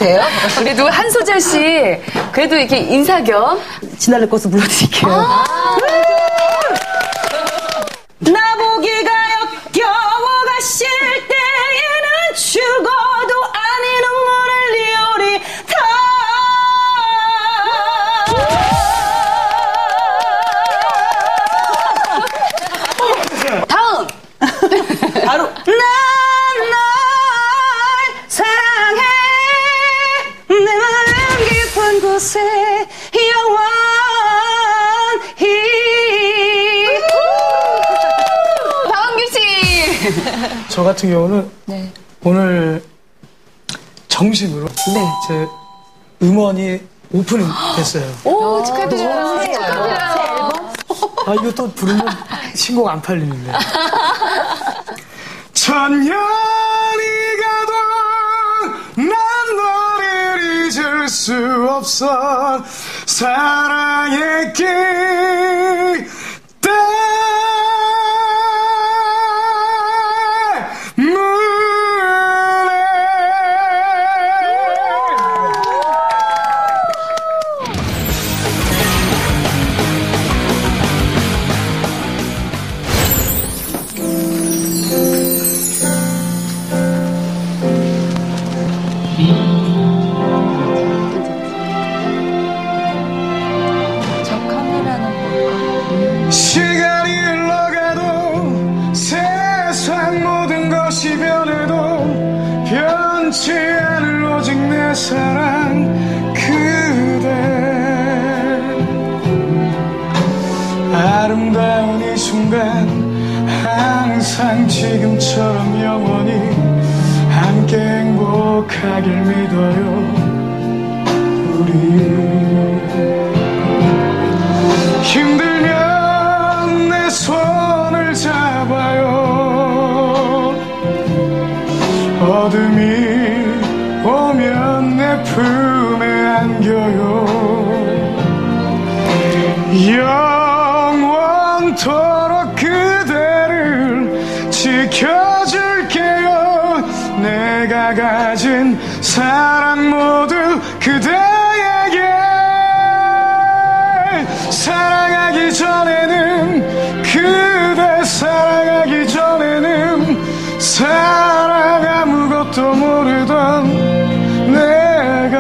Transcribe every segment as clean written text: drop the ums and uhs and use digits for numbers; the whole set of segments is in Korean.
돼요? 그래도 한 소절씩 그래도 이렇게 인사 겸 지날래 꽃을 불러드릴게요. 나보기가 역겨워 가실 때에는 죽어도 아니 눈물을 리오리다. 다음 바로 난 널 사랑해 내 마음 깊은 곳에 영원히. 박완규 씨. 저 같은 경우는 네. 오늘 정식으로 제 음원이 오픈이 됐어요. 오, 축하드려요. 축하드려요. 아, 이거 또 부르면 신곡 안 팔리는데. 천년이 가도 난 너를 잊을 수 없어. 사랑했기 시간이 흘러가도 세상 모든 것이 변해도 변치 않을 오직 내 사랑 그대. 아름다운 이 순간 항상 지금처럼 영원히 함께 행복하길 믿어요 우리. 힘들면 내 손을 잡아요. 어둠이 오면 내 품에 안겨요. 영원토록 그대를 지켜줄게요. 내가 가진 사랑 모두 그대에게. 사랑하기 전에는 그대 사랑하기 전에는 사랑 아무것도 모르던 내가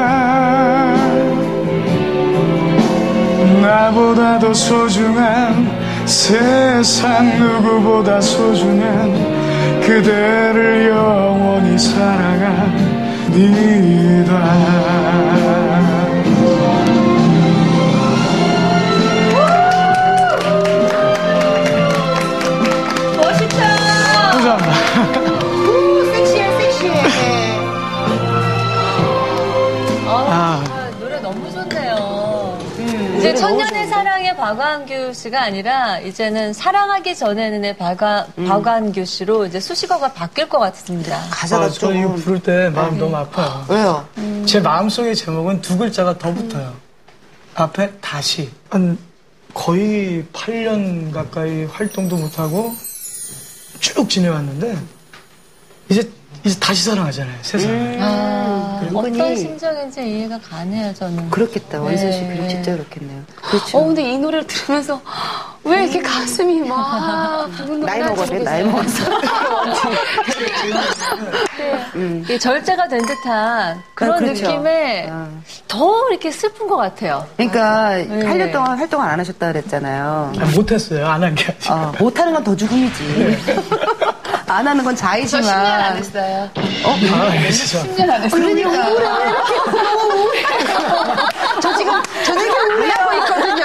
나보다 더 소중한 세상 누구보다 소중한 그대를 영원히 사랑합니다. 노래 너무 좋네요. 이제 천년의 사랑의 박완규 씨가 아니라 이제는 사랑하기 전에는의 박완규 씨로 이제 수식어가 바뀔 것 같습니다. 가사가 저 이거 부를 때 마음 너무 아파요. 왜요? 제 마음속의 제목은 두 글자가 더 붙어요. 앞에 다시. 한 거의 8년 가까이 활동도 못하고 쭉 지내왔는데 이제 다시 사랑하잖아요, 세상을. 어떤 심정인지 이해가 가네요, 저는. 그렇겠다. 원선 씨 진짜 그렇겠네요. 그렇죠. 근데 이 노래를 들으면서 왜 이렇게 가슴이 막 나이 먹었네, 나이 먹었어. 이 절제가 된 듯한 그런 그렇죠. 느낌에 더 이렇게 슬픈 것 같아요. 그러니까 8년 동안 활동을 안 하셨다 그랬잖아요. 못했어요, 안 한 게 아니라. 못하는 건 더 죽음이지. 안 하는 건 자의지만. 저 10년 안 했어요. 10년 안 했어요. 그러니까. 저 지금 저녁에 우울해하고 있거든요.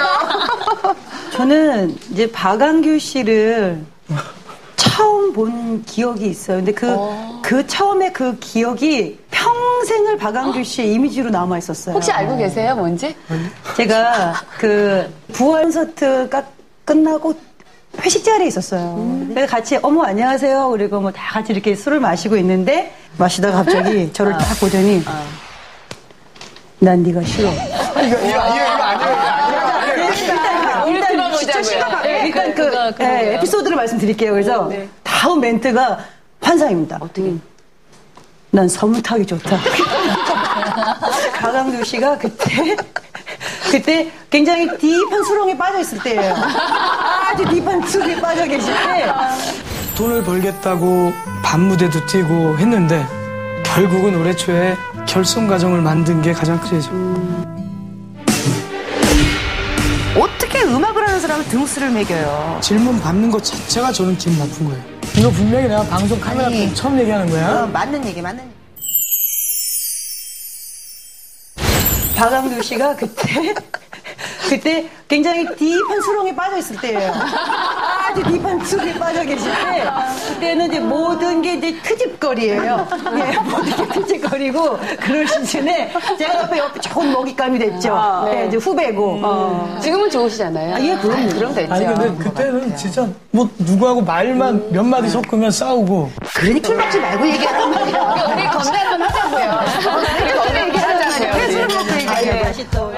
저는 이제 박완규 씨를 처음 본 기억이 있어요. 근데 그 처음에 그 기억이 평생을 박완규 씨의 이미지로 남아 있었어요. 혹시 알고 계세요, 뭔지? 제가 그 부활 콘서트가 끝나고 회식 자리에 있었어요. 그래서 같이 어머 안녕하세요. 그리고 뭐 다 같이 이렇게 술을 마시고 있는데 마시다가 갑자기 저를 딱 보더니 난 네가 싫어. 이거 아니에요. 일단 에피소드를 말씀드릴게요. 그래서 다음 멘트가 환상입니다. 어떻게? 난 서문 타기 좋다. 박완규 씨가 그때 굉장히 딥한 수렁에 빠져 있을 때예요. 아주 딥한 수렁에 빠져 계실 때. 돈을 벌겠다고 밤무대도 뛰고 했는데 결국은 올해 초에 결손 가정을 만든 게 가장 크죠. 어떻게 음악을 하는 사람은 등수를 매겨요? 질문 받는 것 자체가 저는 기분 나쁜 거예요. 이거 분명히 내가 방송 카메라 앞에 처음 얘기하는 거야. 맞는 얘기. 박완규 씨가 그때 굉장히 딥한 수렁에 빠져 있을 때예요. 아주 딥한 수렁에 빠져 계실 때, 그때는 이제 모든 게 이제 트집거리예요. 예, 모든 게 트집거리고, 그럴 시즌에 제가 옆에 조금 먹잇감이 됐죠. 네, 이제 후배고. 지금은 좋으시잖아요. 예, 그럼 됐죠. 아니 근데 그때는 진짜 뭐 누구하고 말만 몇 마디 섞으면 싸우고. 그러니 술 먹지 말고 얘기하란 말이야. 우리 건강 좀 하자고요. 우리 건강 얘기하자고요. 왜 술 먹고 얘기해요? 다시 또.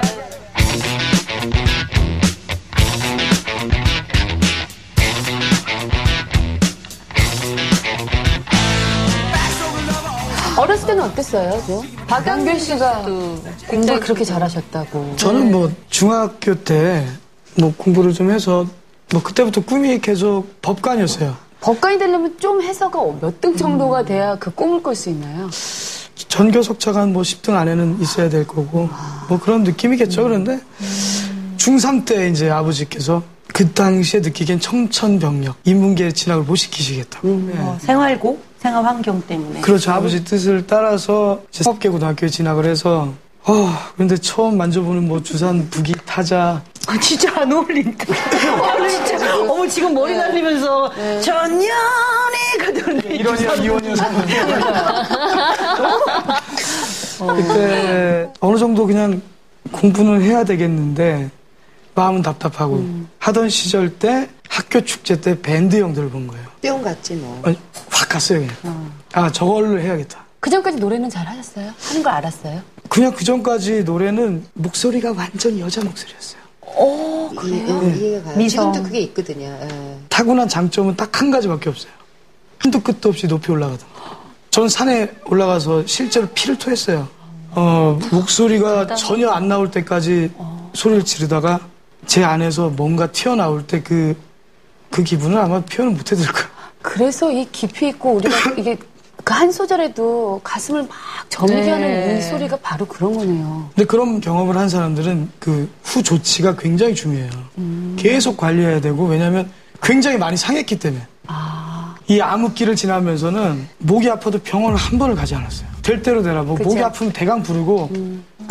어렸을 때는 어땠어요, 좀? 박완규 씨가 공부를 그렇게 잘하셨다고. 저는 뭐 중학교 때 뭐 공부를 좀 해서 뭐 그때부터 꿈이 계속 법관이었어요. 법관이 되려면 좀 해서가 몇 등 정도가 돼야 그 꿈을 꿀 수 있나요? 전교 석차가 한 뭐 10등 안에는 있어야 될 거고 뭐 그런 느낌이겠죠. 그런데 중3 때 이제 아버지께서 그 당시에 느끼기엔 청천벽력 인문계 진학을 못 시키시겠다고. 생활고, 생활 환경 때문에. 그렇죠. 아버지 뜻을 따라서 사업계고등학교에 진학을 해서 그런데 처음 만져보는 뭐 주산 부기 타자. 진짜 안 어울린다. 진짜. 어머, 지금 머리 날리면서 전년이 가던데. 1원이야, 2원이야, 3원이야. 그때 어느 정도 그냥 공부는 해야 되겠는데 마음은 답답하고 하던 시절 때 학교 축제 때 밴드 형들을 본 거예요. 뿅 갔지 뭐. 아니, 확 갔어요 그냥. 저걸로 해야겠다. 그 전까지 노래는 잘 하셨어요? 하는 걸 알았어요? 그냥 그 전까지 노래는 목소리가 완전 여자 목소리였어요. 그래요? 이해가 가요. 미성. 지금도 그게 있거든요. 예. 타고난 장점은 딱 한 가지밖에 없어요. 한도 끝도 없이 높이 올라가다. 저는 산에 올라가서 실제로 피를 토했어요. 목소리가 전혀 안 나올 때까지 소리를 지르다가 제 안에서 뭔가 튀어나올 때 그 기분을 아마 표현을 못 해드릴 거예요. 그래서 이 깊이 있고 우리가 이게 그 한 소절에도 가슴을 막 저물게 하는 이 소리가 바로 그런 거네요. 근데 그런 경험을 한 사람들은 그 후 조치가 굉장히 중요해요. 계속 관리해야 되고 왜냐하면 굉장히 많이 상했기 때문에. 이 암흑기를 지나면서는 목이 아파도 병원을 한 번을 가지 않았어요. 될 대로 되라. 뭐 목이 아프면 대강 부르고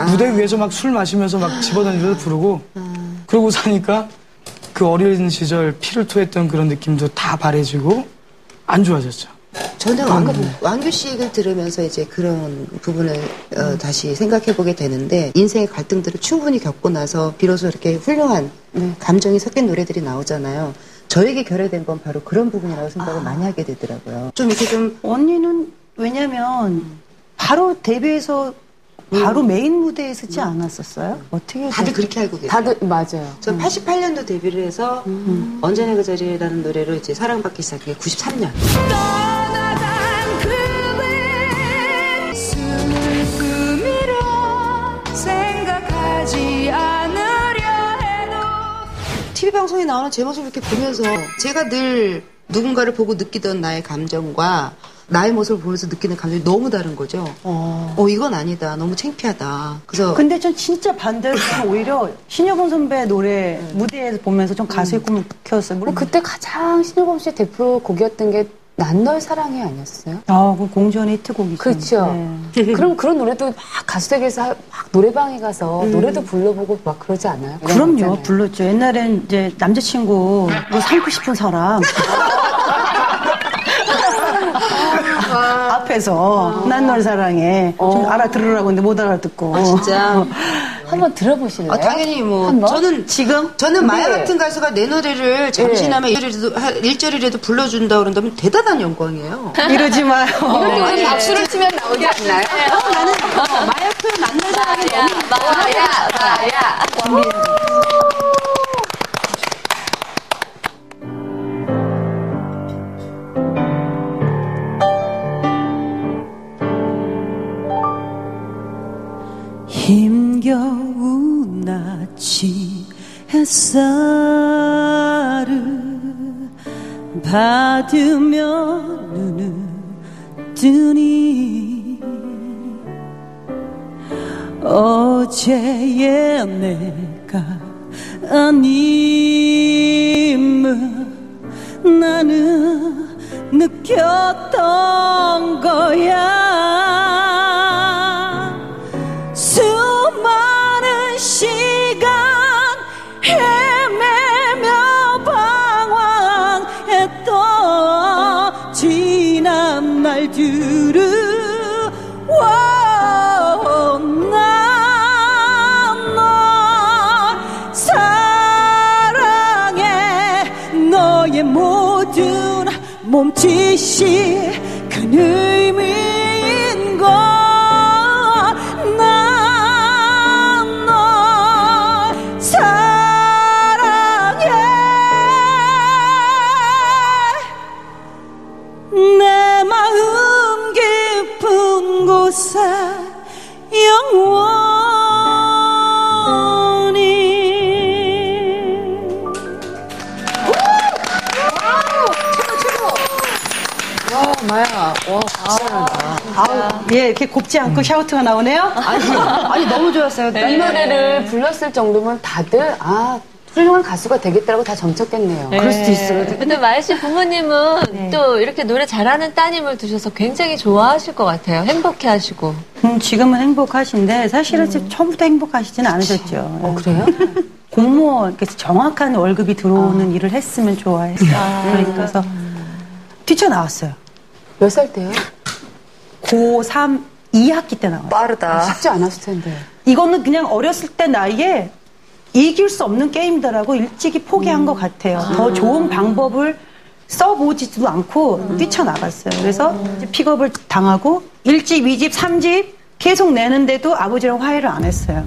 무대 위에서 막 술 마시면서 막 집어던지면서 부르고 그러고 사니까 그 어린 시절 피를 토했던 그런 느낌도 다 바래지고 안 좋아졌죠. 저는 왕규 씨 얘기를 들으면서 이제 그런 부분을 다시 생각해보게 되는데 인생의 갈등들을 충분히 겪고 나서 비로소 이렇게 훌륭한 감정이 섞인 노래들이 나오잖아요. 저에게 결여된 건 바로 그런 부분이라고 생각을 많이 하게 되더라고요. 좀 이렇게 좀 언니는 왜냐면 바로 데뷔해서 바로 메인 무대에 서지 않았었어요? 어떻게 다들 그렇게 알고 계세요. 다들 맞아요. 저 88년도 데뷔를 해서 언제나 그 자리라는 노래로 이제 사랑받기 시작한 게 93년. TV 방송에 나오는 제 모습을 이렇게 보면서 제가 늘 누군가를 보고 느끼던 나의 감정과 나의 모습을 보면서 느끼는 감정이 너무 다른 거죠. 이건 아니다. 너무 창피하다. 그래서 근데 전 진짜 반대로 오히려 신여범 선배 노래 무대에서 보면서 좀 가수의 꿈을 키웠어요. 물론 그때 가장 신여범 씨의 대표 곡이었던 게 난 널 사랑해 아니었어요? 그 공주원의 히트곡이죠. 그렇죠. 그럼 그런 노래도 막 가수댁에서 막 노래방에 가서 노래도 불러보고 막 그러지 않아요? 그럼요, 불렀죠. 옛날엔 이제 남자친구 뭐 삼고 싶은 사람 앞에서 난 널 사랑해 좀 알아들으라고 했는데 못 알아듣고. 진짜 한번 들어보실래요? 당연히 뭐 한번? 저는 마야 같은 가수가 내 노래를 잠시나마 1절이라도 불러준다 그런다면 대단한 영광이에요. 이러지 마요. 이럴 때 박수를 치면 나오지 않나요? 나는 마야 표현 만난 사람이 너무 마야. 힘겨운 아침 햇살을 받으며 눈을 뜨니 어제의 내가 아님을 나는 느꼈던 거야. 수많은 시간 헤매며 방황했던 지난 날들을 난 널 사랑해. 너의 모든 몸짓이 큰 의미인 걸. 난 널 사랑해. 내 마음 깊은 곳에 영원히. 마야, 예, 이렇게 곱지 않고 샤우트가 나오네요. 아니 너무 좋았어요. 이 노래를 불렀을 정도면 다들 훌륭한 가수가 되겠다고 다 점쳤겠네요. 그럴 수도 있어요. 근데 마야 씨 부모님은 또 이렇게 노래 잘하는 따님을 두셔서 굉장히 좋아하실 것 같아요. 행복해하시고. 지금은 행복하신데 사실은 처음부터 행복하시지는 않으셨죠. 그래요? 공무원, 그래서 정확한 월급이 들어오는 일을 했으면 좋아했어요. 그래서 뛰쳐나왔어요. 몇 살 때요? 고3 2학기 때 나왔어요. 빠르다. 쉽지 않았을 텐데. 이거는 그냥 어렸을 때 나이에 이길 수 없는 게임이다라고 일찍이 포기한 것 같아요. 더 좋은 방법을 써보지도 않고 뛰쳐나갔어요. 그래서 픽업을 당하고 1집, 2집, 3집 계속 내는데도 아버지랑 화해를 안 했어요.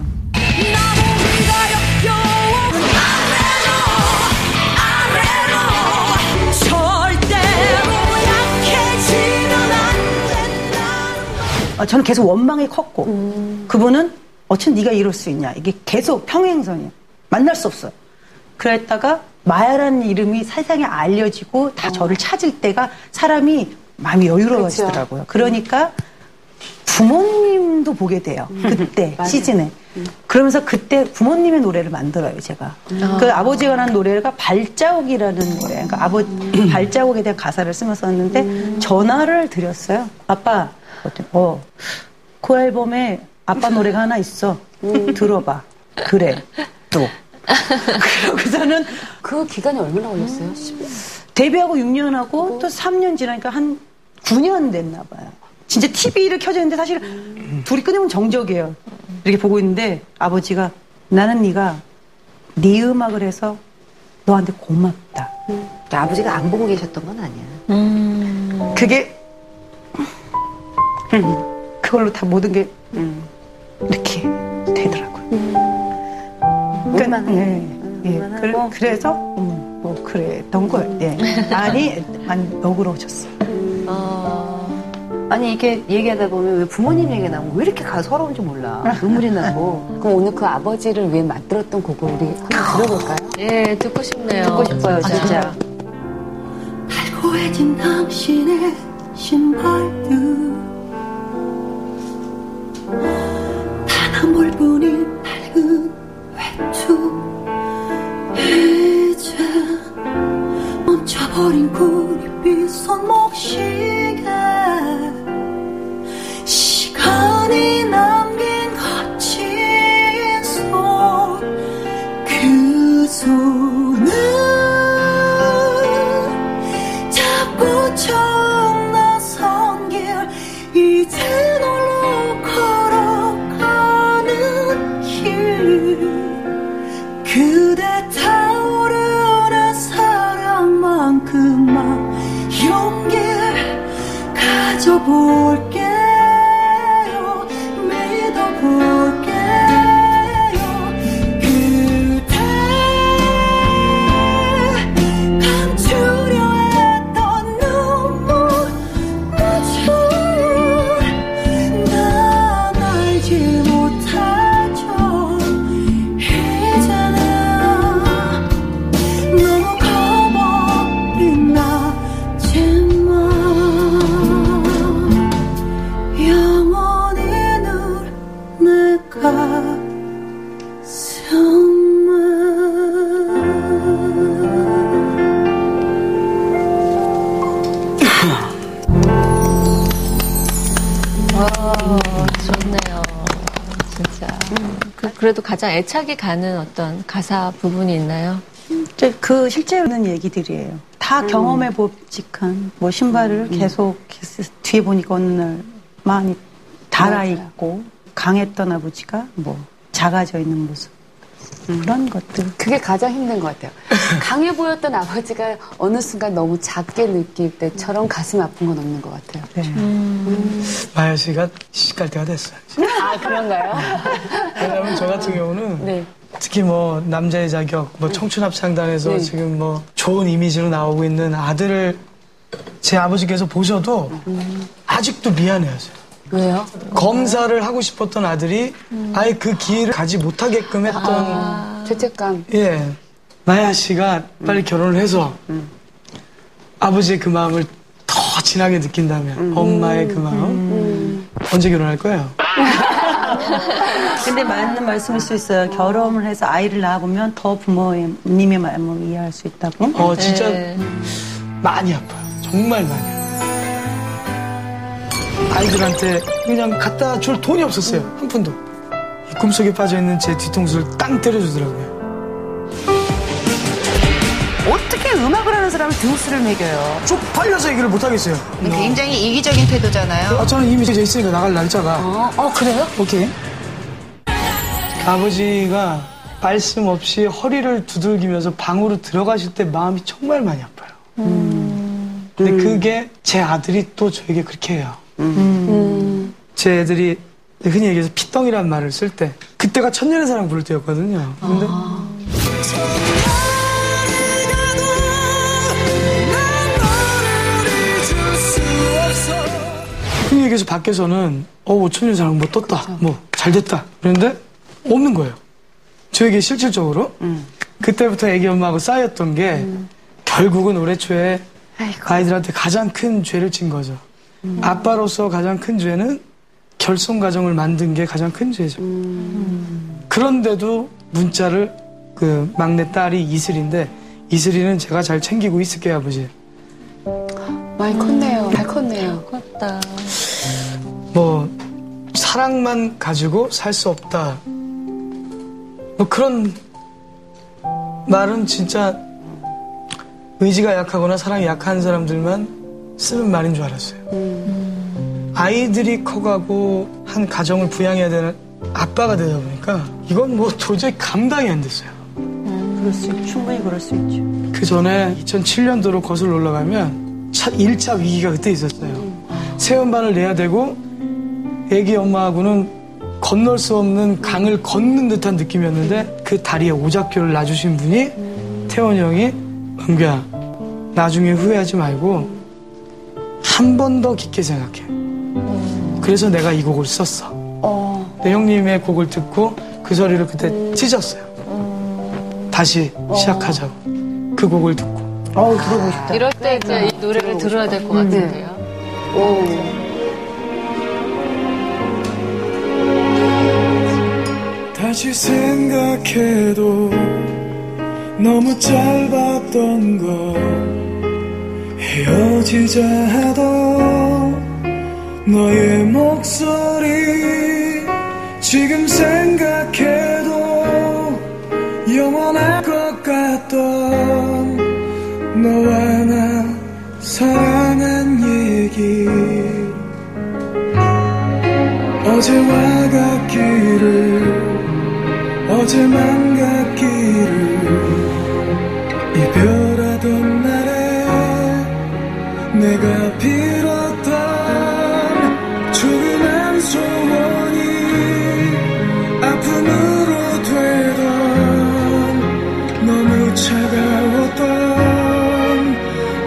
저는 계속 원망이 컸고 그분은 어쩜 네가 이럴 수 있냐. 이게 계속 평행선이야. 만날 수 없어요. 그랬다가 마야라는 이름이 세상에 알려지고 다 저를 찾을 때가 사람이 마음이 여유로워지더라고요. 그러니까 부모님도 보게 돼요. 그때 시즌에. 그러면서 그때 부모님의 노래를 만들어요, 제가. 그 아버지가 난 노래가 발자국이라는 노래. 그러니까 발자국에 대한 가사를 쓰면서 썼는데 전화를 드렸어요. 아빠, 그 앨범에 아빠 노래가 하나 있어. 들어봐. 그래. 또. 그러고서는 그 기간이 얼마나 걸렸어요? 데뷔하고 6년하고 또 3년 지나니까 한 9년 됐나 봐요. 진짜 TV를 켜졌는데 사실 둘이 끊으면 정적이에요. 이렇게 보고 있는데 아버지가 나는 네가 네 음악을 해서 너한테 고맙다. 아버지가 안 보고 계셨던 건 아니야. 그게 그걸로 다 모든 게 이렇게 되더라고요. 그래서 뭐 그랬던 거예요. 예. 많이 너그러워졌어요. 아니 이게 얘기하다 보면 왜 부모님 얘기 나오면 왜 이렇게 서러운지 몰라. 눈물이 나고. 그럼 오늘 그 아버지를 위해 만들었던 곡을 우리 한번 들어볼까요? 예, 듣고 싶네요. 듣고 싶어요, 진짜. 달고해진 당신의 신발들 단 한 볼뿐인 밝은 외투 이제 멈춰버린 구릿빛 손목시계 시간이 남긴 거친 손 그 손을 잡고 처음 나선 길 이제 널로 걸어가는 길 좋네요. 진짜. 그래도 가장 애착이 가는 어떤 가사 부분이 있나요? 그 실제로는 얘기들이에요. 다 경험에 보직한 뭐 신발을 계속 뒤에 보니까 어느 날 많이 달아있고 강했던 아버지가 뭐 작아져 있는 모습. 그런 것들. 그게 가장 힘든 것 같아요. 강해 보였던 아버지가 어느 순간 너무 작게 느낄 때처럼 가슴이 아픈 건 없는 것 같아요. 네. 마야 씨가 시집갈 때가 됐어요. 아, 그런가요? 왜냐면 저 같은 경우는 네. 특히 뭐 남자의 자격, 뭐 청춘합창단에서 네. 지금 뭐 좋은 이미지로 나오고 있는 아들을 제 아버지께서 보셔도 아직도 미안해하세요. 왜요? 검사를 하고 싶었던 아들이 아예 그 기회를 가지 못하게끔 했던 죄책감. 예, 마야 씨가 빨리 결혼을 해서 아버지의 그 마음을 더 진하게 느낀다면 엄마의 그 마음 언제 결혼할 거예요? 근데 맞는 말씀일 수 있어요. 결혼을 해서 아이를 낳아보면 더 부모님의 마음을 이해할 수 있다고. 진짜 네. 많이 아파요. 정말 많이 아파요. 아이들한테 그냥 갖다 줄 돈이 없었어요. 한 푼도. 이 꿈속에 빠져있는 제 뒤통수를 땅 때려주더라고요. 어떻게 음악을 하는 사람을 등수를 매겨요? 쪽팔려서 얘기를 못하겠어요. 굉장히 이기적인 태도잖아요. 저는 이미 이제 있으니까 나갈 날짜가. 그래요? 오케이. 아버지가 말씀 없이 허리를 두들기면서 방으로 들어가실 때 마음이 정말 많이 아파요. 근데 그게 제 아들이 또 저에게 그렇게 해요. 제 애들이 흔히 얘기해서 피덩이란 말을 쓸 때 그때가 천년의 사랑 부를 때였거든요. 근데 흔히 얘기해서 밖에서는 천년의 사랑 뭐 떴다, 뭐 잘 됐다 그런데 없는 거예요. 저에게 실질적으로 그때부터 애기 엄마하고 쌓였던 게 결국은 올해 초에 아이들한테 가장 큰 죄를 진 거죠. 아빠로서 가장 큰 죄는 결손 가정을 만든 게 가장 큰 죄죠. 그런데도 문자를 그 막내 딸이 이슬인데 이슬이는 제가 잘 챙기고 있을게요, 아버지. 많이 컸네요. 잘 컸네요. 컸다. 뭐 사랑만 가지고 살 수 없다. 뭐 그런 말은 진짜 의지가 약하거나 사랑이 약한 사람들만 쓰는 말인 줄 알았어요. 아이들이 커가고 한 가정을 부양해야 되는 아빠가 되다 보니까 이건 뭐 도저히 감당이 안 됐어요. 충분히 그럴 수 있죠. 그 전에 2007년도로 거슬러 올라가면 1차 위기가 그때 있었어요. 새음반을 내야 되고 애기 엄마하고는 건널 수 없는 강을 걷는 듯한 느낌이었는데 그 다리에 오작교를 놔주신 분이 태원이 형이 은규야 나중에 후회하지 말고 한 번 더 깊게 생각해. 그래서 내가 이 곡을 썼어. 근데 형님의 곡을 듣고 그 소리를 그때 찢었어요. 다시 시작하자고. 그 곡을 듣고. 들어보고 싶다. 이럴 때 이제 이 노래를 들어야 될 것 같은데요. 다시 생각해도 너무 짧았던 거 헤어지자 하던 너의 목소리 지금 생각해도 영원할 것 같던 너와 나 사랑한 얘기 어제와 같기를 어제만 같기를 이별하던 날에 내가 빌었던 조그만 소원이 아픔으로 되던 너무 차가웠던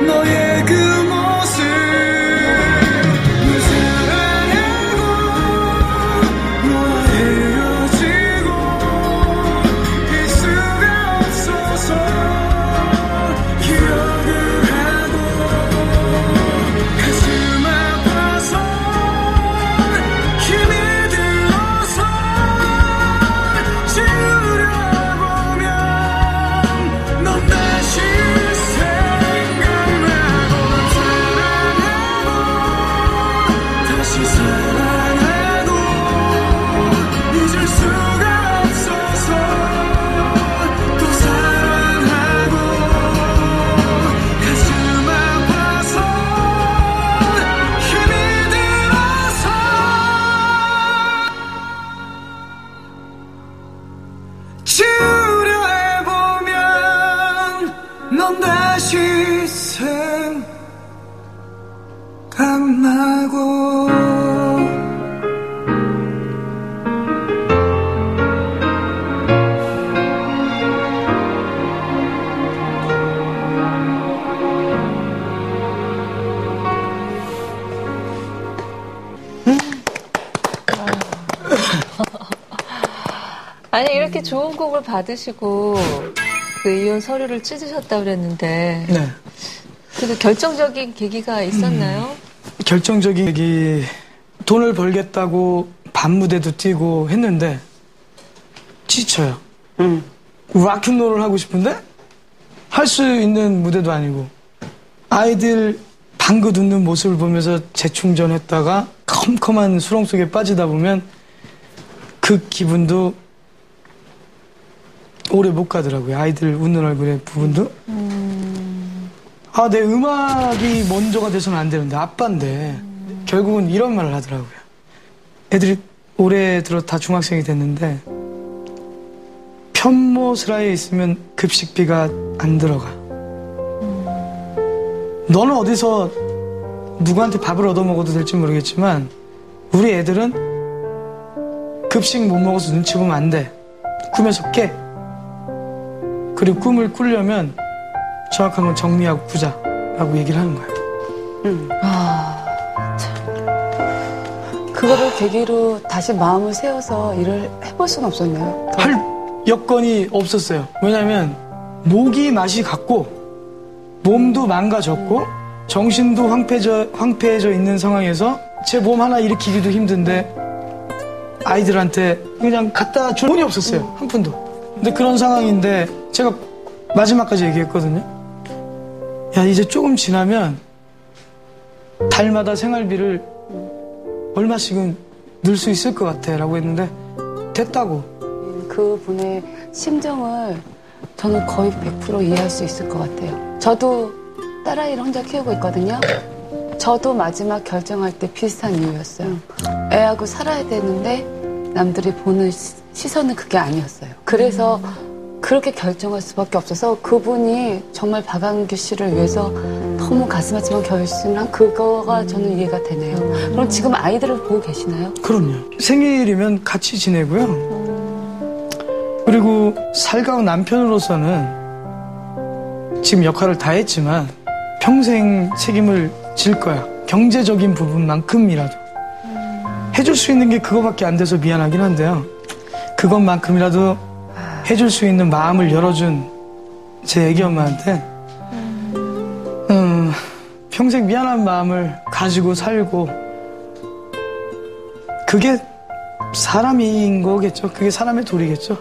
너의 그 모습 널 사랑하고 너의 아니 이렇게 좋은 곡을 받으시고 그 이혼 서류를 찢으셨다고 그랬는데 네. 그 결정적인 계기가 있었나요? 결정적인 계기 돈을 벌겠다고 밤무대도 뛰고 했는데 지쳐요. 락앤롤을 하고 싶은데 할 수 있는 무대도 아니고 아이들 방긋 웃는 모습을 보면서 재충전했다가 컴컴한 수렁 속에 빠지다 보면 그 기분도 오래 못 가더라고요. 아이들 웃는 얼굴의 부분도. 아, 내 음악이 먼저가 돼서는 안 되는데 아빠인데 결국은 이런 말을 하더라고요. 애들이 올해 들어 다 중학생이 됐는데 편모스라에 있으면 급식비가 안 들어가. 너는 어디서 누구한테 밥을 얻어먹어도 될지 모르겠지만 우리 애들은 급식 못 먹어서 눈치 보면 안 돼. 꿈에서 깨. 그리고 꿈을 꾸려면 정확한 건 정리하고 꾸자라고 얘기를 하는 거예요. 그거를 계기로 다시 마음을 세워서 일을 해볼 수는 없었네요. 할 여건이 없었어요. 왜냐하면 목이 맛이 갔고 몸도 망가졌고 정신도 황폐해져 있는 상황에서 제 몸 하나 일으키기도 힘든데 아이들한테 그냥 갖다 줄 돈이 없었어요. 한 푼도. 근데 그런 상황인데 제가 마지막까지 얘기했거든요. 야, 이제 조금 지나면 달마다 생활비를 얼마씩은 늘 수 있을 것 같아 라고 했는데 됐다고. 그분의 심정을 저는 거의 100% 이해할 수 있을 것 같아요. 저도 딸아이를 혼자 키우고 있거든요. 저도 마지막 결정할 때 비슷한 이유였어요. 애하고 살아야 되는데 남들이 보는 시선은 그게 아니었어요. 그래서 그렇게 결정할 수밖에 없어서 그분이 정말 박완규 씨를 위해서 너무 가슴 아프지만 결심을 한 그거가 저는 이해가 되네요. 그럼 지금 아이들을 보고 계시나요? 그럼요. 생일이면 같이 지내고요. 그리고 살가운 남편으로서는 지금 역할을 다 했지만 평생 책임을 질 거야. 경제적인 부분만큼이라도. 해줄 수 있는 게 그거밖에 안 돼서 미안하긴 한데요. 그것만큼이라도 해줄 수 있는 마음을 열어준 제 애기 엄마한테 평생 미안한 마음을 가지고 살고 그게 사람인 거겠죠. 그게 사람의 도리겠죠.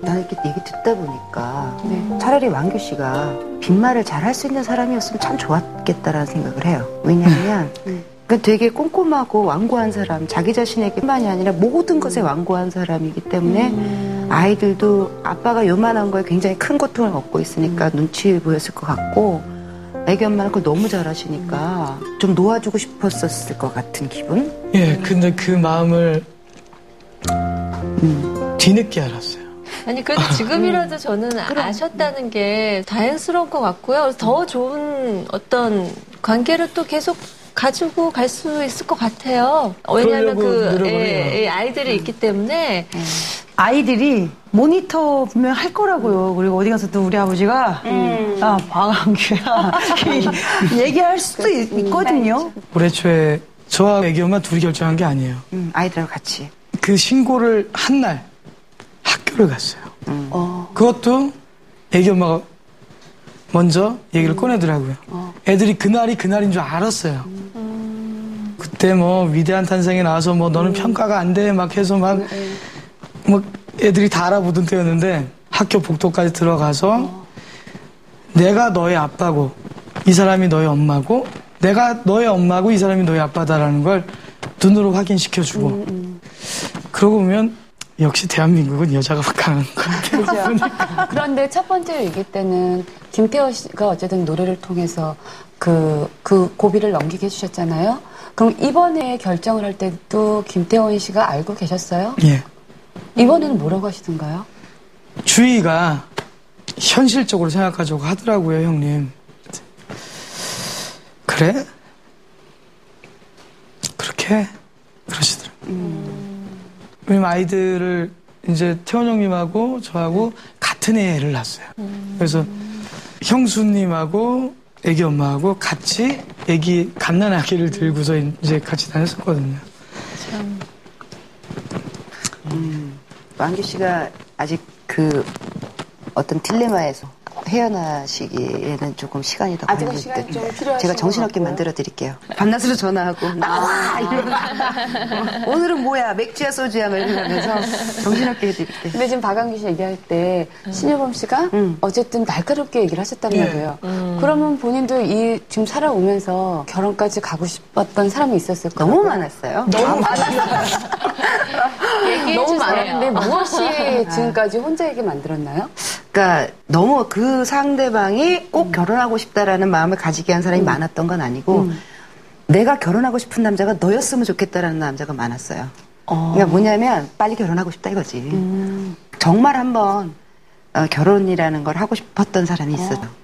나 이렇게 얘기 듣다 보니까 차라리 완규 씨가 빈말을 잘 할 수 있는 사람이었으면 참 좋았겠다라는 생각을 해요. 왜냐하면 그러니까 되게 꼼꼼하고 완고한 사람, 자기 자신에게만이 아니라 모든 것에 완고한 사람이기 때문에 아이들도 아빠가 요만한 거에 굉장히 큰 고통을 얻고 있으니까 눈치 보였을 것 같고 애기 엄마는 그걸 너무 잘하시니까 좀 놓아주고 싶었을 것 같은 기분? 예, 근데 그 마음을 뒤늦게 알았어요. 아니 그래도 지금이라도 저는 아셨다는 게 다행스러운 것 같고요. 더 좋은 어떤 관계를 또 계속 가지고 갈 수 있을 것 같아요. 왜냐하면 아이들이 있기 때문에 아이들이 모니터 분명 할 거라고요. 그리고 어디 가서 또 우리 아버지가 아, 박완규야 얘기할 수도 있거든요. 올해 초에 저와 애기 엄마 둘이 결정한 게 아니에요. 아이들하고 같이. 그 신고를 한 날 학교를 갔어요. 그것도 애기 엄마가 먼저 얘기를 꺼내더라고요. 애들이 그날이 그날인 줄 알았어요. 그때 뭐 위대한 탄생에 나와서 뭐 너는 평가가 안 돼 막 해서 막 애들이 다 알아보던 때였는데 학교 복도까지 들어가서 내가 너의 아빠고 이 사람이 너의 엄마고 내가 너의 엄마고 이 사람이 너의 아빠다라는 걸 눈으로 확인시켜주고 그러고 보면 역시 대한민국은 여자가 강한 것 같아요. 그런데 첫 번째 얘기 때는 김태호 씨가 어쨌든 노래를 통해서 그 고비를 넘기게 해주셨잖아요. 그럼 이번에 결정을 할 때도 김태원 씨가 알고 계셨어요? 예. 이번에는 뭐라고 하시던가요? 주위가 현실적으로 생각하자고 하더라고요, 형님. 그래? 그렇게? 그러시더라고요. 왜냐면 아이들을 이제 태원 형님하고 저하고 같은 해에 애를 낳았어요. 그래서 형수님하고 애기 엄마하고 같이 애기 갓난 아기를 들고서 이제 같이 다녔었거든요. 완규 씨가 아직 그 어떤 딜레마에서 헤어나시기에는 조금 시간이 더 아직은 걸릴 시간이 듯. 좀 필요하신 제가 정신없게 것 같고요. 만들어 드릴게요. 밤낮으로 전화하고 나와 이러고 오늘은 뭐야 맥주야 소주야 막 이러면서 정신없게 해드릴게요. 근데 지금 박완규 씨 얘기할 때 신효범 씨가 어쨌든 날카롭게 얘기를 하셨단 말이에요. 그러면 본인도 이 지금 살아오면서 결혼까지 가고 싶었던 사람이 있었을 거예요. 너무 많았어요. 너무 얘기해주세요. 많았는데 무엇이 지금까지 혼자에게 만들었나요? 그러니까 너무 그 상대방이 꼭 결혼하고 싶다라는 마음을 가지게 한 사람이 많았던 건 아니고 내가 결혼하고 싶은 남자가 너였으면 좋겠다라는 남자가 많았어요. 그러니까 뭐냐면 빨리 결혼하고 싶다 이거지. 정말 한번 결혼이라는 걸 하고 싶었던 사람이 있어요.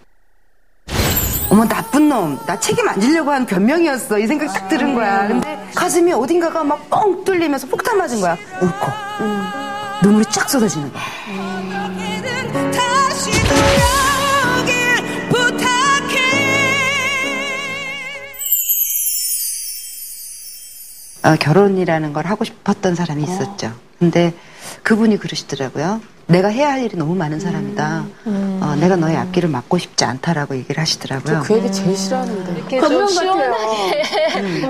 어머 나쁜 놈, 나 책임 안 지려고 한 변명이었어 이 생각 딱 들은 거야. 근데 가슴이 어딘가가 막 뻥 뚫리면서 폭탄 맞은 거야. 울컥 눈물이 쫙 쏟아지는 거야. 다시 돌아오길 부탁해. 결혼이라는 걸 하고 싶었던 사람이 있었죠. 근데 그분이 그러시더라고요. 내가 해야 할 일이 너무 많은 사람이다. 내가 너의 앞길을 막고 싶지 않다라고 얘기를 하시더라고요. 그 얘기 제일 싫어하는데. 이렇게 좀 시원하게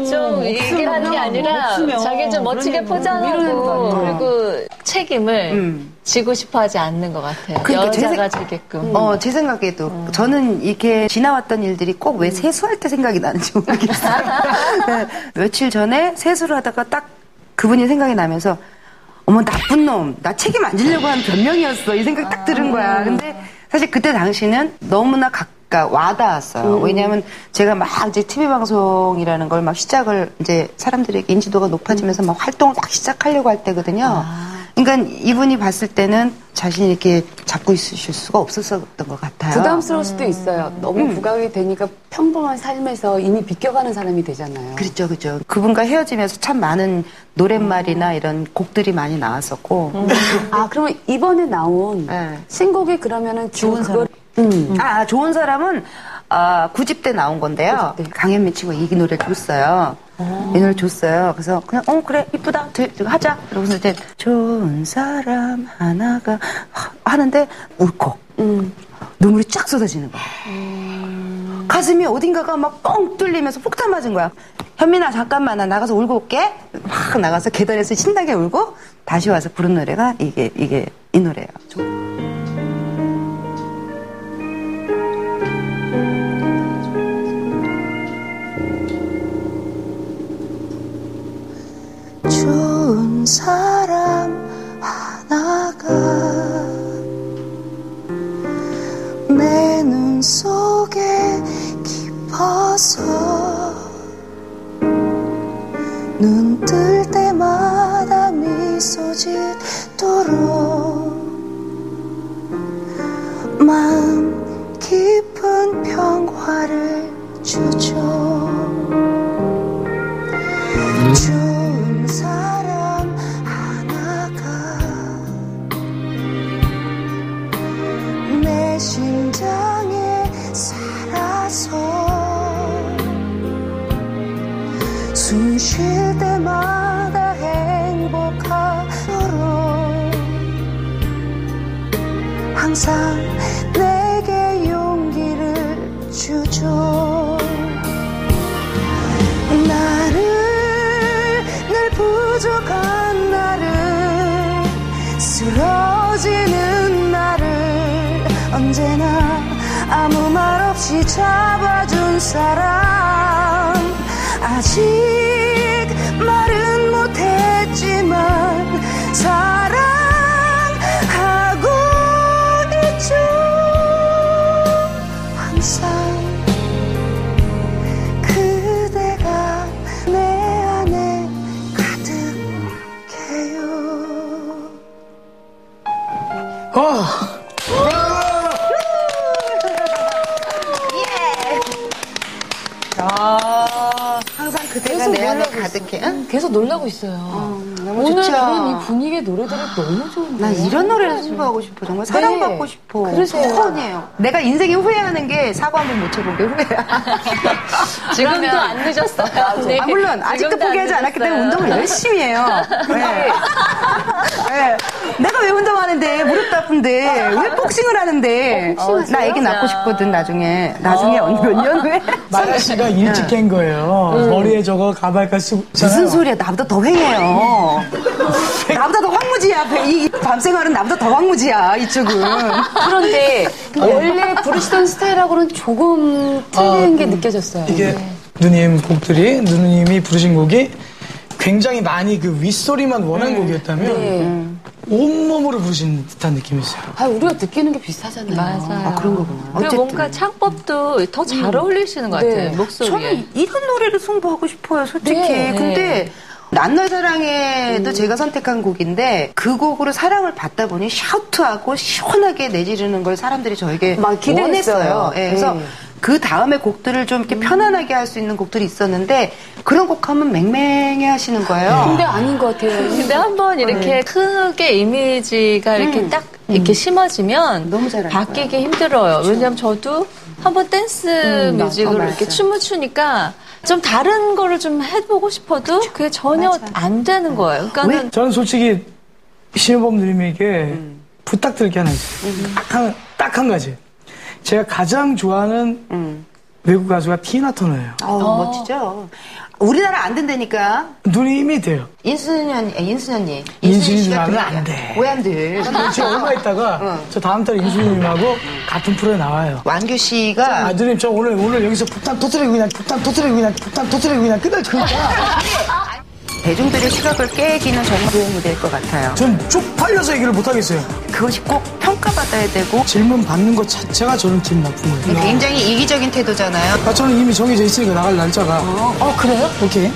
좀 얘기를 하는 게 아니라 없으면 자기 좀 멋지게 미루는 포장하고 거. 그리고 책임을 지고 싶어 하지 않는 것 같아요. 그러니까 여자가 지게끔. 제 생각에도 저는 이렇게 지나왔던 일들이 꼭 왜 세수할 때 생각이 나는지 모르겠어요. 네, 며칠 전에 세수를 하다가 딱 그분이 생각이 나면서 어머 나쁜 놈, 나 책임 안 지려고 한 변명이었어 이 생각 딱 들은 거야. 근데 사실 그때 당시는 너무나 와닿았어요. 왜냐하면 제가 막 이제 TV 방송이라는 걸 막 시작을 이제 사람들에게 인지도가 높아지면서 막 활동을 막 시작하려고 할 때거든요. 그러니까 이분이 봤을 때는 자신이 이렇게 잡고 있으실 수가 없었던 것 같아요. 부담스러울 수도 있어요. 너무 부각이 되니까 평범한 삶에서 이미 비껴가는 사람이 되잖아요. 그렇죠, 그렇죠. 그분과 헤어지면서 참 많은 노랫말이나 이런 곡들이 많이 나왔었고. 아, 그러면 이번에 나온 네. 신곡이 그러면은 좋은 사람. 좋은 사람은 9집 때 나온 건데요. 강현민 친구가 이 노래를 줬어요. 이 노래 줬어요. 그래서 그냥 그래 이쁘다 하자. 그러고서 이제 좋은 사람 하나가 하는데 울컥 눈물이 쫙 쏟아지는 거야. 가슴이 어딘가가 막 뻥 뚫리면서 폭탄 맞은 거야. 현민아 잠깐만 나 나가서 울고 올게. 막 나가서 계단에서 신나게 울고 다시 와서 부른 노래가 이게 이 노래예요. 좋은 사람 하나가 내 눈 속에 깊어서 눈 뜰 때마다 미소 짓도록 마음 깊은 평화를 주죠. 좋은 사람 하나가 내 심장에 살아서 숨 쉴 때마다 행복하도록 항상 내게 용기를 주죠. 늘 부족한 나를 쓰러지는 나를 언제나 아무 말 없이 잡아준 사람 아직 말은 못했지만 사랑하고 있죠. 항상 그대가 내 안에 가득해요. 항상 그대가 내 안에 가득해. 응? 계속 놀라고 있어요. 너무 오늘 좋죠. 그런 이 분위기의 노래들이 너무 좋은데. 난 이런 노래를 연습하고 싶어. 정말 사랑받고 싶어. 그러세요. 폰이에요. 내가 인생에 후회하는 게 사과 한번 못 쳐본 게 후회야. 지금도 안 늦었어요. 네. 물론 아직도 지금도 안 포기하지 않았기 때문에 늦었어요. 운동을 열심히 해요. 네. 네. 내가 왜 운동하는데 무릎 아픈데 왜 복싱을 하는데? 나 애기 낳고 싶거든 나중에 언니 몇 년 후에? 마야 씨가 일찍 깬 거예요. 머리에 저거 가발까지 쓰고 있잖아요. 무슨 소리야? 나보다 더 횡해요. 나보다 더 황무지야. 이 밤생활은 나보다 더 황무지야. 이쪽은. 그런데 원래 부르시던 스타일하고는 조금 틀린 게 느껴졌어요. 이게 누님 곡들이 누님이 부르신 곡이 굉장히 많이 그 윗소리만 원한 곡이었다면 온몸으로 부르신 듯한 느낌이었어요. 아, 우리가 느끼는 게 비슷하잖아요. 맞아요. 그런 거구나. 그리고 어쨌든. 뭔가 창법도 더 잘 어울리시는 것 같아요. 네. 목소리에. 저는 이런 노래를 승부하고 싶어요, 솔직히. 네. 근데 난널 사랑해도 제가 선택한 곡인데 그 곡으로 사랑을 받다 보니 샤우트하고 시원하게 내지르는 걸 사람들이 저에게 막 기대했어요. 원했어요. 예, 그래서 네. 그 다음에 곡들을 좀 이렇게 편안하게 할 수 있는 곡들이 있었는데 그런 곡 하면 맹맹해 하시는 거예요. 근데 아닌 것 같아요. 근데 한번 이렇게 크게 이미지가 이렇게 딱 이렇게 심어지면 너무 잘 바뀌기 힘들어요. 왜냐면 저도 한번 댄스 뮤직으로 맞아. 이렇게 춤을 추니까 좀 다른 거를 좀 해보고 싶어도 그게 전혀 안 되는 거예요. 그러니까는 저는 솔직히 신효범 누님에게 부탁드릴 게 하나 있어요. 딱 한 가지. 제가 가장 좋아하는 외국 가수가 티나 터너예요. 멋지죠. 우리나라 안 된다니까. 누님이 돼요. 인순이 인순이 씨가 누나는 안 돼. 왜 안 돼? 제가 얼마 있다가 저 다음 달에 인순이 누님하고 같은 프로에 나와요. 완규 씨가 아, 누님 저 오늘 여기서 폭탄 터뜨리고 그냥 끝날 거니까 대중들의 시각을 깨기는 정말 도움이 될 것 같아요. 전 쪽팔려서 얘기를 못 하겠어요. 그것이 꼭 평가받아야 되고 질문 받는 것 자체가 저는 기분 나쁜 거예요. 굉장히 이기적인 태도잖아요. 아, 저는 이미 정해져 있으니까 나갈 날짜가. 그래요? 오케이.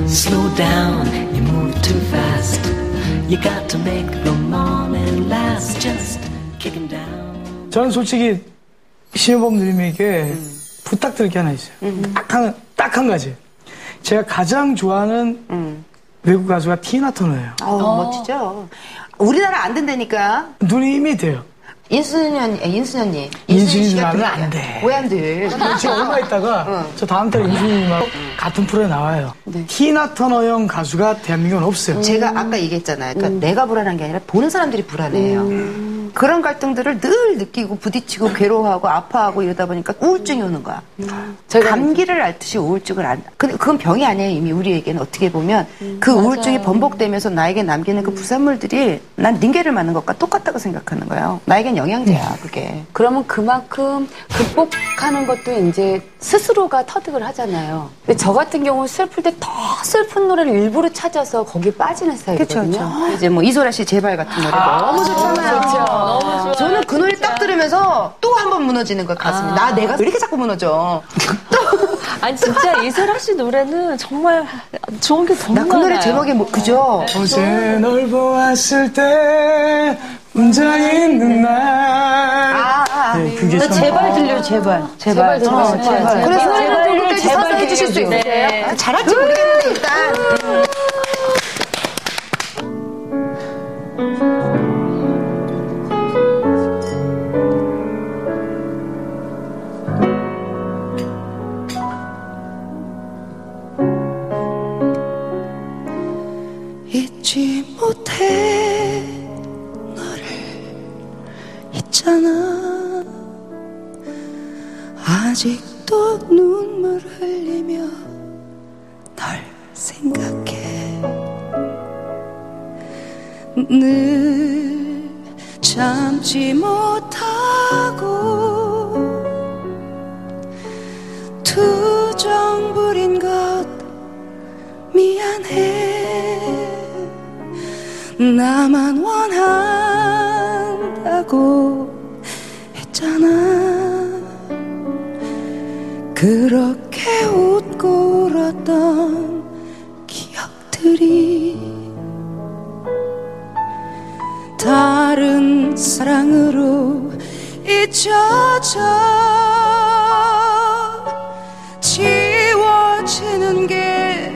Slow down, you move too fast. You got to make the morning last. Just kicking down. 저는 솔직히 신효범 누님에게 부탁드릴 게 하나 있어요. 딱 한 가지. 제가 가장 좋아하는 외국 가수가 티나 터너예요. 멋지죠. 우리나라 안 된다니까. 누님이 돼요. 인순이 누나는 안 돼. 왜 안 돼? 제가 얼마 있다가 저 다음 달에 인순이 누님하고 같은 프로에 나와요. 티나 터너형 가수가 대한민국은 없어요. 제가 아까 얘기했잖아요. 그러니까 내가 불안한 게 아니라 보는 사람들이 불안해요. 그런 갈등들을 늘 느끼고 부딪히고 괴로워하고 아파하고 이러다 보니까 우울증이 오는 거야. 감기를 앓듯이 우울증을 근데 그건 병이 아니에요. 이미 우리에게는 어떻게 보면 그 우울증이 번복되면서 나에게 남기는 그 부산물들이 난 링게를 맞는 것과 똑같다고 생각하는 거예요. 나에겐 영양제야, 그게. 그러면 그만큼 극복하는 것도 이제 스스로가 터득을 하잖아요. 근데 저 같은 경우는 슬플 때 더 슬픈 노래를 일부러 찾아서 거기 빠지는 스타일이거든요. 이제 뭐 이소라 씨 제발 같은 노래 너무 좋잖아요. 너무 좋아요. 저는 그 노래 딱 들으면서 또 한 번 무너지는 것 같습니다. 내가 왜 이렇게 자꾸 무너져? 아니 진짜 이소라 씨 노래는 정말 좋은 게 너무 나 그 노래 많아요. 제목이 뭐 그죠? 어제 널 보았을 때 혼자 있는 날. 네, 그게 참. 제발 들려, 제발. 제발 들어주세요. 제발. 그래서 제발을 서서 해주실 수 있어요? 네. 잘할지 모르겠는데 일단. 잊지 못해 너를 있잖아. 아직도 눈물 흘리며 널 생각해. 늘 참지 못하고 투정 부린 것 미안해. 나만 원한다고 했잖아. 그렇게 웃고 울었던 기억들이 다른 사랑으로 잊혀져 지워지는 게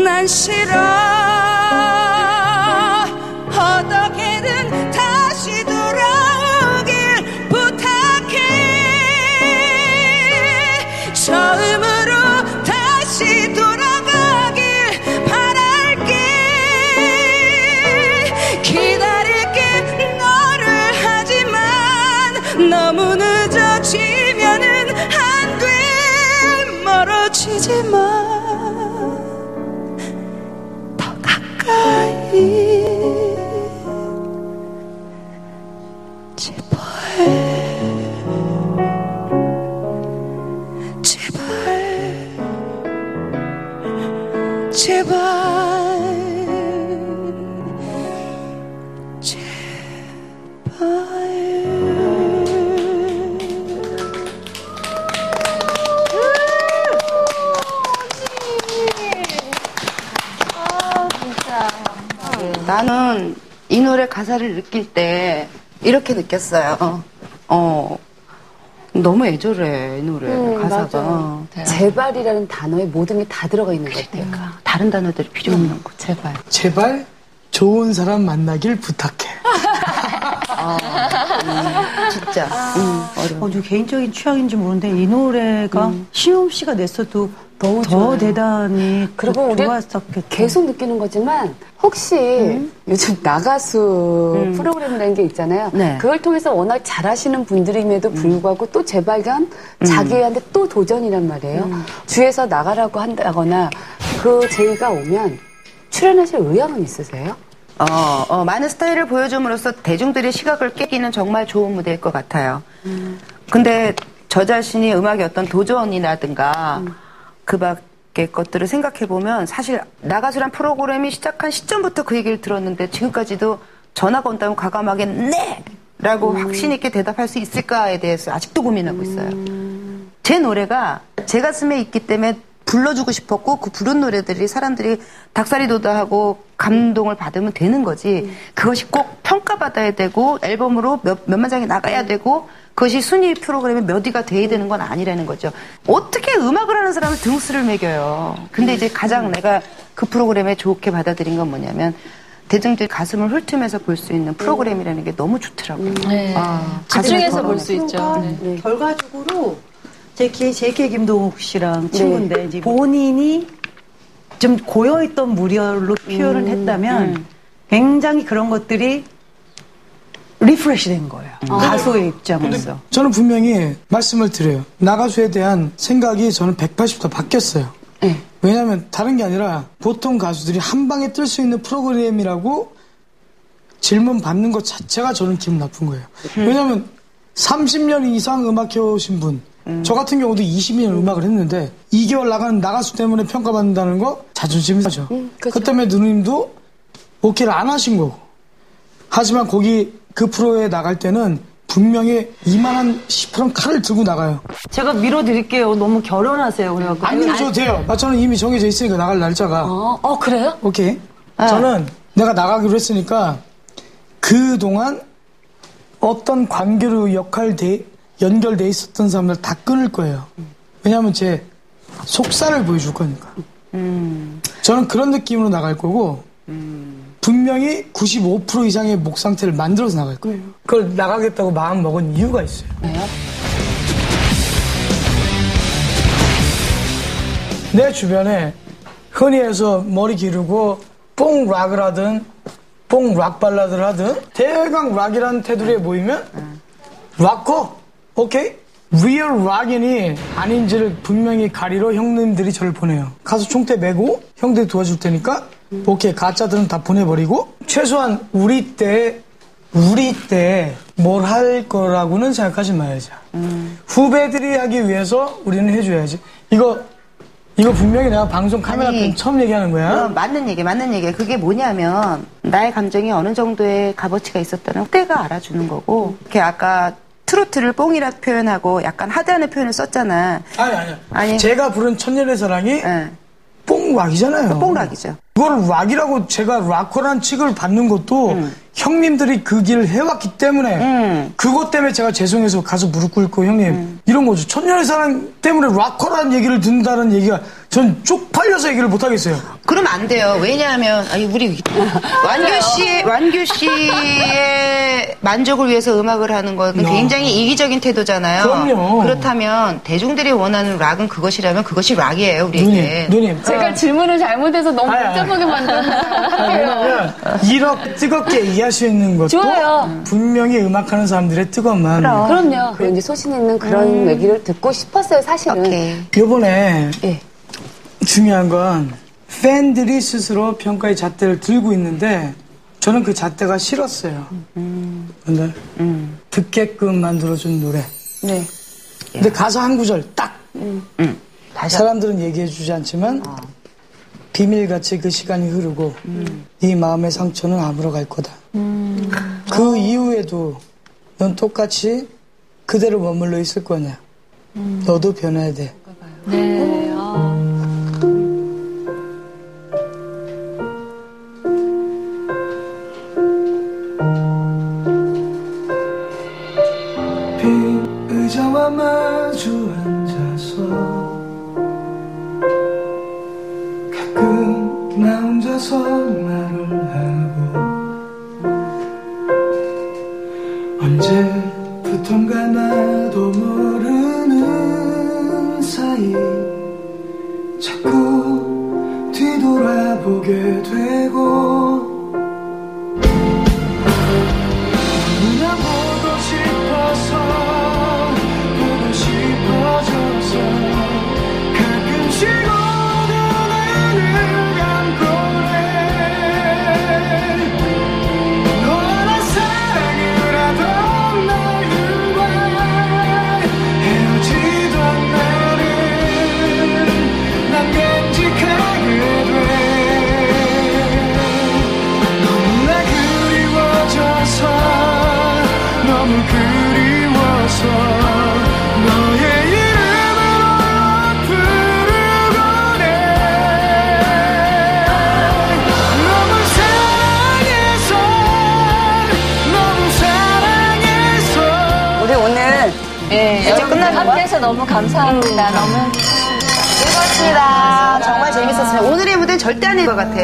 난 싫어. 어떻게든 다시 돌아오길 부탁해. 처음으로 다시 돌아가길 바랄게. 기다릴게. 너 나는 이 노래 가사를 느낄 때 이렇게 느꼈어요. 너무 애절해, 이 노래 가사가. 맞아요. 제발이라는 단어에 모든 게 다 들어가 있는 것 같아요. 다른 단어들이 필요 없는 거. 제발. 제발 좋은 사람 만나길 부탁해. 진짜. 어려워. 저 개인적인 취향인지 모르는데 이 노래가 시험 씨가 냈어도 너무 더 좋아요. 대단히 그리고 우리 좋았었겠죠. 계속 느끼는 거지만 혹시 요즘 나가수 프로그램이라는 게 있잖아요. 네. 그걸 통해서 워낙 잘하시는 분들임에도 불구하고 또 재발견, 자기한테 또 도전이란 말이에요. 주에서 나가라고 한다거나 그 제의가 오면 출연하실 의향은 있으세요? 많은 스타일을 보여줌으로써 대중들의 시각을 깨기는 정말 좋은 무대일 것 같아요. 근데 저 자신이 음악의 어떤 도전이라든가 그 밖의 것들을 생각해보면 사실 나가수란 프로그램이 시작한 시점부터 그 얘기를 들었는데 지금까지도 전화가 온다면 과감하게 네! 라고 확신 있게 대답할 수 있을까에 대해서 아직도 고민하고 있어요. 제 노래가 제 가슴에 있기 때문에 불러주고 싶었고 그 부른 노래들이 사람들이 닭살이 돋아하고 감동을 받으면 되는 거지. 그것이 꼭 평가받아야 되고 앨범으로 몇만 장이 나가야 되고 그것이 순위 프로그램에 몇 위가 돼야 되는 건 아니라는 거죠. 어떻게 음악을 하는 사람은 등수를 매겨요. 근데 이제 가장 내가 그 프로그램에 좋게 받아들인 건 뭐냐면 대중들 가슴을 훑으면서 볼 수 있는 프로그램이라는 게 너무 좋더라고요. 네. 집중해서 볼 수 있죠. 네. 결과적으로 JK 김동욱 씨랑 친구인데 이제 본인이 좀 고여있던 무리로 표현을 했다면 굉장히 그런 것들이 리프레시 된 거예요. 가수의 입장에서. 저는 분명히 말씀을 드려요. 나가수에 대한 생각이 저는 180도 바뀌었어요. 네. 왜냐하면 다른 게 아니라 보통 가수들이 한 방에 뜰 수 있는 프로그램이라고 질문 받는 것 자체가 저는 기분 나쁜 거예요. 왜냐하면 30년 이상 음악해오신 분, 저 같은 경우도 20년 음악을 했는데 2개월 나가는 나가수 때문에 평가받는다는 거 자존심이 상하죠. 그 때문에 누님도 오케이를 안 하신 거고. 하지만 거기 그 프로에 나갈 때는 분명히 이만한 10% 칼을 들고 나가요. 제가 밀어드릴게요. 너무 결연하세요. 그래갖고. 안 밀어줘도 돼요. 저는 이미 정해져 있으니까 나갈 날짜가. 그래요? 오케이. 저는 내가 나가기로 했으니까 그동안 어떤 관계로 연결돼 있었던 사람들 다 끊을 거예요. 왜냐하면 제 속살을 보여줄 거니까. 저는 그런 느낌으로 나갈 거고 분명히 95% 이상의 목 상태를 만들어서 나갈 거예요. 그걸 나가겠다고 마음 먹은 이유가 있어요. 내 주변에 흔히 해서 머리 기르고 뽕 락을 하든 뽕 락 발라드를 하든 대강 락이라는 테두리에 모이면 락커 오케이? 리얼 락인이 아닌지를 분명히 가리러 형님들이 저를 보내요. 가서 총대 메고 형들이 도와줄 테니까 오케이 가짜들은 다 보내버리고 최소한 우리 때 뭘 할 거라고는 생각하지 말자. 후배들이 하기 위해서 우리는 해줘야지. 이거 분명히 내가 방송 카메라 앞에 처음 얘기하는 거야. 맞는 얘기야. 그게 뭐냐면 나의 감정이 어느 정도의 값어치가 있었다는 때가 알아주는 거고. 이렇게 아까 트로트를 뽕이라 표현하고 약간 하드하는 표현을 썼잖아. 아니. 제가 부른 천년의 사랑이 뽕락이잖아요. 뽕락이죠. 그걸 락이라고 제가 락커라는 칙을 받는 것도 형님들이 그 길을 해왔기 때문에 그것 때문에 제가 죄송해서 가서 무릎 꿇고 형님 이런 거죠. 천년의 사랑 때문에 락커라는 얘기를 듣는다는 얘기가 전 쪽팔려서 얘기를 못 하겠어요. 그러면 안 돼요. 왜냐하면 우리 완규 씨의 만족을 위해서 음악을 하는 건 굉장히 이기적인 태도잖아요. 그럼요. 그렇다면 대중들이 원하는 락은 그것이라면 그것이 락이에요. 우리에게. 누님. 제가 질문을 잘못해서 너무 복잡하게 만들었나요? 왜냐면 이렇게 뜨겁게 이해할 수 있는 것도 좋아요. 분명히 음악하는 사람들의 뜨거운 마음. 그럼요. 이제 소신 있는 그런 얘기를 듣고 싶었어요, 사실은. 오케이. 요번에 예. 중요한 건 팬들이 스스로 평가의 잣대를 들고 있는데 저는 그 잣대가 싫었어요. 근데 듣게끔 만들어준 노래. 네. 근데 가사 한 구절 딱. 사람들은 얘기해주지 않지만 비밀같이 그 시간이 흐르고 네 마음의 상처는 아물어갈 거다. 그 이후에도 넌 똑같이 그대로 머물러 있을 거냐. 너도 변해야 돼. 네. 싶어서 말을 하고 언제부턴가 나도 모르는 사이 자꾸 뒤돌아보게 되고 너무나 보고 싶어서 보고 싶어져서 가끔씩 오는 눈을 감고 너나 사랑을 하던 날들과 헤어지던 날은 난 간직하게 돼 너무나 그리워져서 너무 그리워서 너의 이름으로 부르곤 해 너무 사랑해서 너무 사랑해서 우리 오늘 이제 끝나는 거야? 함께해서 너무 감사합니다. 너무 즐거웠습니다. 정말 재밌었습니다. 오늘의 무대는 절대 아닐 것 같아.